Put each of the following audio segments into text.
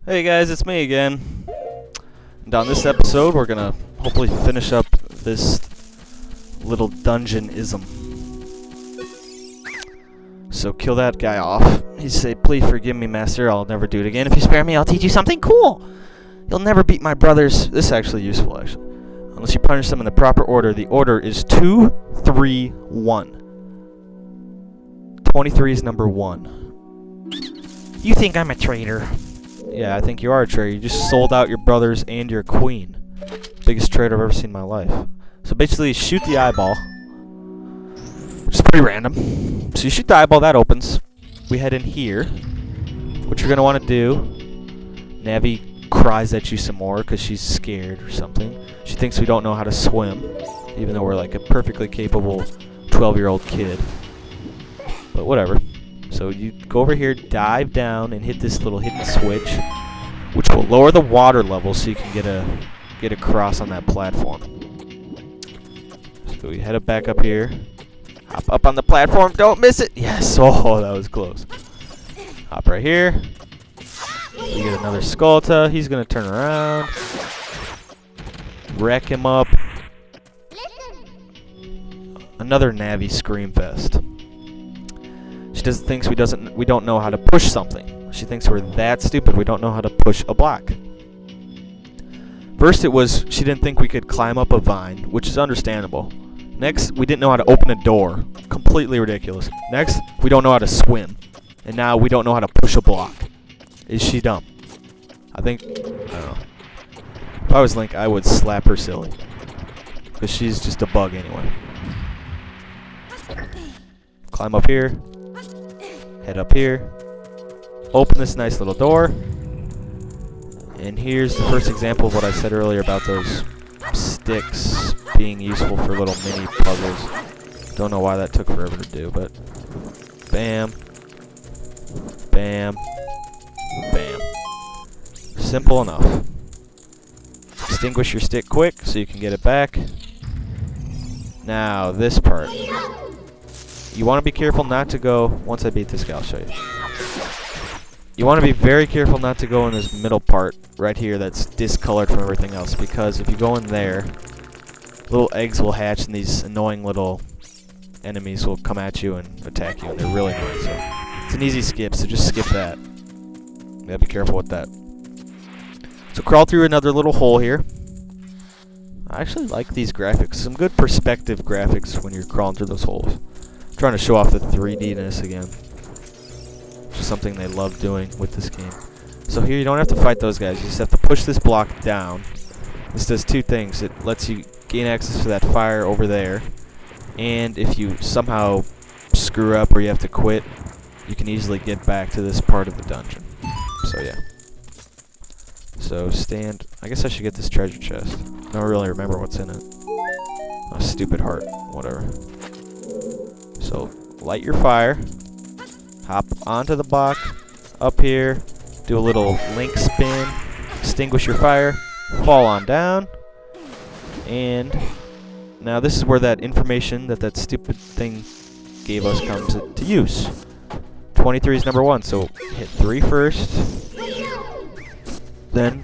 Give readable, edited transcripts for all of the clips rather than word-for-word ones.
Hey guys, it's me again. And on this episode, we're gonna hopefully finish up this little dungeon-ism. So kill that guy off. He say, "Please forgive me, master. I'll never do it again. If you spare me, I'll teach you something cool. You'll never beat my brothers." This is actually useful, actually. Unless you punish them in the proper order. The order is 2, 3, 1. 23 is number 1. You think I'm a traitor? Yeah, I think you are a traitor. You just sold out your brothers and your queen. Biggest traitor I've ever seen in my life. So basically, shoot the eyeball. Which is pretty random. So you shoot the eyeball, that opens. We head in here. What you're going to want to do... Navi cries at you some more because she's scared or something. She thinks we don't know how to swim. Even though we're like a perfectly capable 12-year-old kid. But whatever. So you go over here, dive down, and hit this little hidden switch, which will lower the water level so you can get across on that platform. So we head up back up here. Hop up on the platform, don't miss it! Yes! Oh, that was close. Hop right here. You get another Skullta. He's gonna turn around. Wreck him up. Another Navi Scream Fest. She just thinks we don't know how to push something. She thinks we're that stupid we don't know how to push a block. First it was she didn't think we could climb up a vine, which is understandable. Next, we didn't know how to open a door. Completely ridiculous. Next, we don't know how to swim. And now we don't know how to push a block. Is she dumb? I don't know. If I was Link, I would slap her silly. Because she's just a bug anyway. Climb up here. Head up here, open this nice little door, and here's the first example of what I said earlier about those sticks being useful for little mini puzzles. Don't know why that took forever to do, but bam, bam, bam. Simple enough. Extinguish your stick quick so you can get it back. Now, this part. You want to be careful not to go... Once I beat this guy, I'll show you. You want to be very careful not to go in this middle part right here that's discolored from everything else, because if you go in there, little eggs will hatch and these annoying little enemies will come at you and attack you, and they're really annoying. So it's an easy skip, so just skip that. You gotta be careful with that. So crawl through another little hole here. I actually like these graphics. Some good perspective graphics when you're crawling through those holes. Trying to show off the 3D-ness again, which is something they love doing with this game. So here you don't have to fight those guys, you just have to push this block down. This does two things. It lets you gain access to that fire over there, and if you somehow screw up or you have to quit, you can easily get back to this part of the dungeon. So yeah. So stand... I guess I should get this treasure chest. I don't really remember what's in it. Oh, stupid heart. Whatever. So, light your fire, hop onto the block, up here, do a little link spin, extinguish your fire, fall on down, and now this is where that information that stupid thing gave us comes to use. 23 is number 1, so hit 3 first, then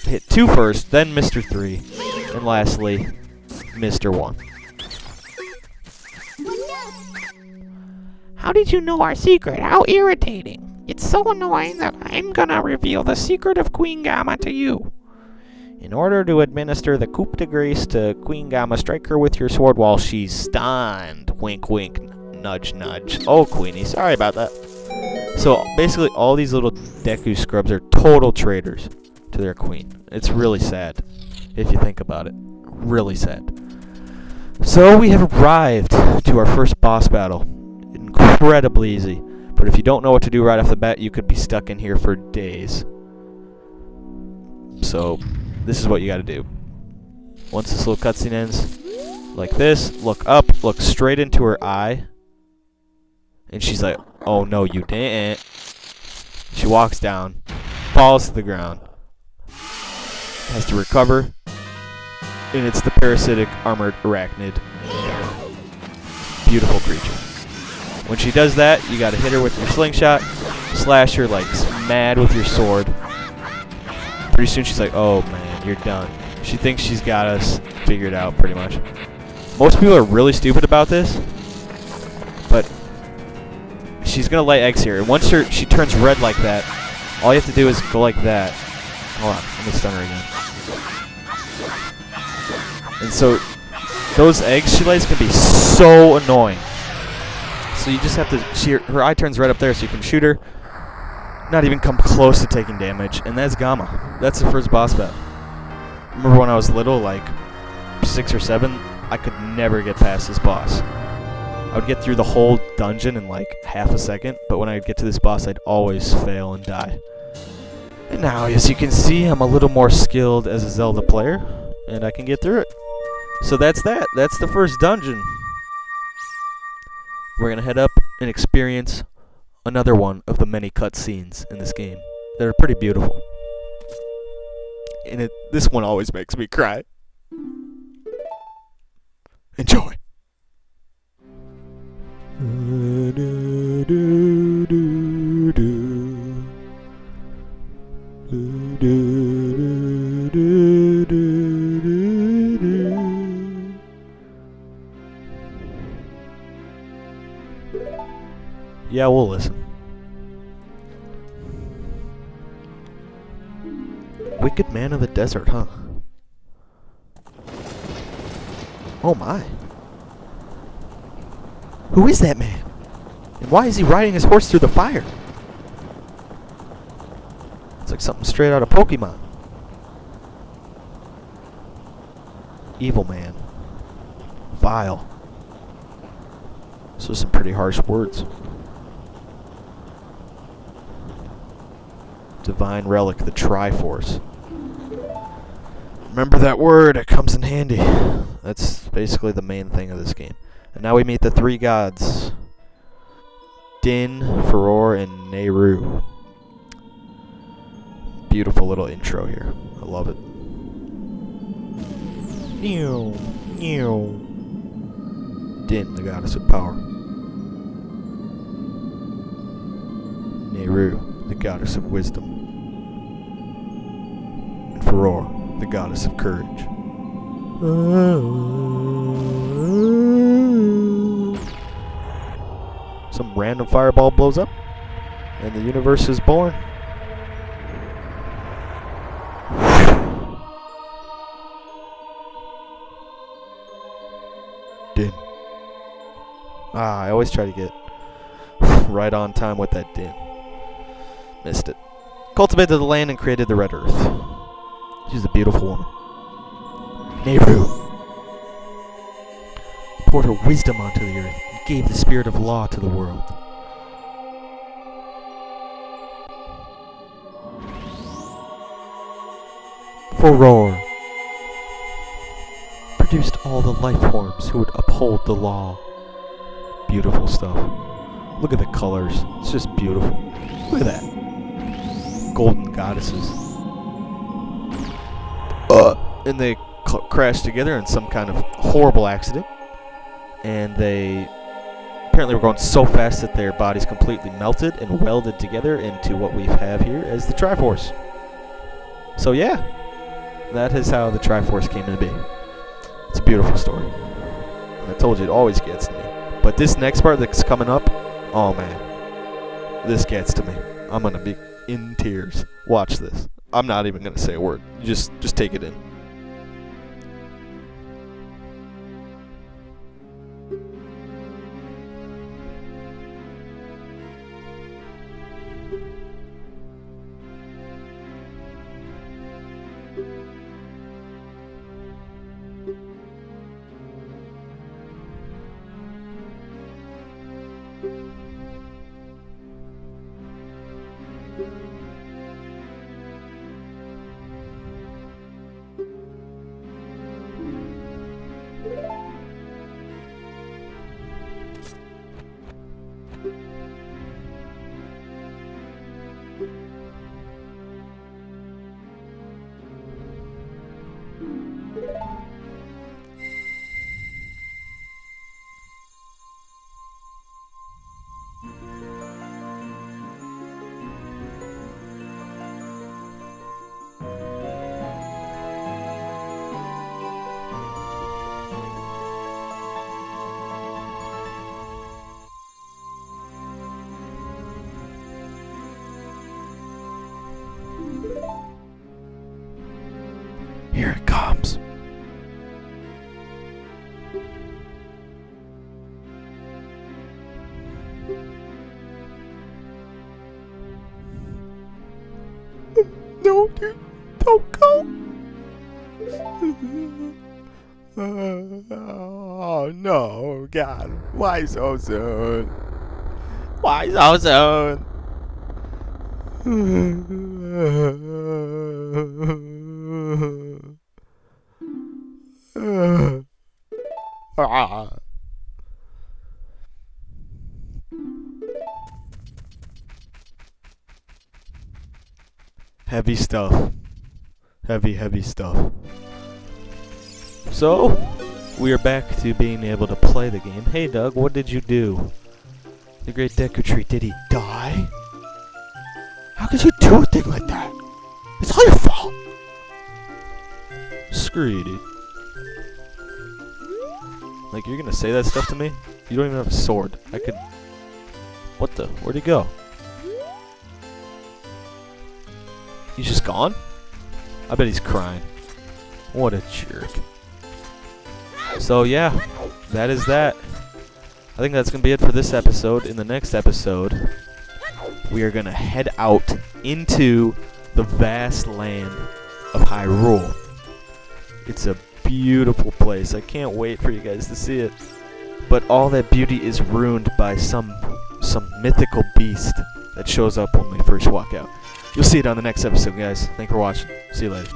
hit 2 first, then Mr. 3, and lastly, Mr. 1. How did you know our secret? How irritating. It's so annoying that I'm gonna reveal the secret of Queen Gamma to you. In order to administer the coup de grace to Queen Gamma, strike her with your sword while she's stunned. Wink, wink, nudge, nudge. Oh, Queenie, sorry about that. So, basically, all these little Deku scrubs are total traitors to their queen. It's really sad, if you think about it. Really sad. So, we have arrived to our first boss battle. Incredibly easy, but if you don't know what to do right off the bat, you could be stuck in here for days. So this is what you gotta do. Once this little cutscene ends, like this, look up, look straight into her eye, and she's like, "Oh no, you didn't." She walks down, falls to the ground, has to recover, and it's the parasitic armored arachnid. Beautiful creature. When she does that, you gotta hit her with your slingshot, slash her like mad with your sword. Pretty soon she's like, oh man, you're done. She thinks she's got us figured out pretty much. Most people are really stupid about this, but she's gonna lay eggs here. And once she turns red like that, all you have to do is go like that. Hold on, let me stun her again. And so those eggs she lays can be so annoying. So you just have to, her eye turns red up there so you can shoot her, not even come close to taking damage, and that's Gamma. That's the first boss battle. Remember when I was little, like 6 or 7, I could never get past this boss. I would get through the whole dungeon in like half a second, but when I would get to this boss, I'd always fail and die. And now, as you can see, I'm a little more skilled as a Zelda player, and I can get through it. So that's that. That's the first dungeon. We're going to head up and experience another one of the many cutscenes in this game that are pretty beautiful. And this one always makes me cry. Enjoy. Yeah, we'll listen. Wicked man of the desert, huh? Oh my. Who is that man? And why is he riding his horse through the fire? It's like something straight out of Pokemon. Evil man. Vile. Those are some pretty harsh words. Divine relic, the Triforce. Remember that word, it comes in handy. That's basically the main thing of this game. And now we meet the 3 gods. Din, Furore, and Nehru. Beautiful little intro here. I love it. Din, the goddess of power. Nehru, the goddess of wisdom. And Furore, the goddess of courage. Some random fireball blows up, and the universe is born. Din. I always try to get right on time with that din. Missed it. Cultivated the land and created the red earth. She's a beautiful woman. Nehru poured her wisdom onto the earth and gave the spirit of law to the world. Furore produced all the life forms who would uphold the law. Beautiful stuff. Look at the colors. It's just beautiful. Look at that. Golden goddesses. And they crashed together in some kind of horrible accident. And they apparently were going so fast that their bodies completely melted and welded together into what we have here as the Triforce. So yeah, that is how the Triforce came to be. It's a beautiful story. And I told you, it always gets to me. But this next part that's coming up, oh man, this gets to me. I'm going to be in tears. Watch this. I'm not even going to say a word. Just take it in. No, dude. Don't go. Oh, no, God. Why so soon? Why so soon? Heavy stuff. Heavy stuff. So, we are back to being able to play the game. Hey, Doug, what did you do? The Great Deku Tree, did he die? How could you do a thing like that? It's all your fault! Screw you, dude. Like, you're gonna say that stuff to me? You don't even have a sword. I could... What the? Where'd he go? He's just gone? I bet he's crying. What a jerk. So yeah, that is that. I think that's going to be it for this episode. In the next episode, we are going to head out into the vast land of Hyrule. It's a beautiful place. I can't wait for you guys to see it. But all that beauty is ruined by some mythical beast that shows up when we first walk out. You'll see it on the next episode, guys. Thanks for watching. See you later.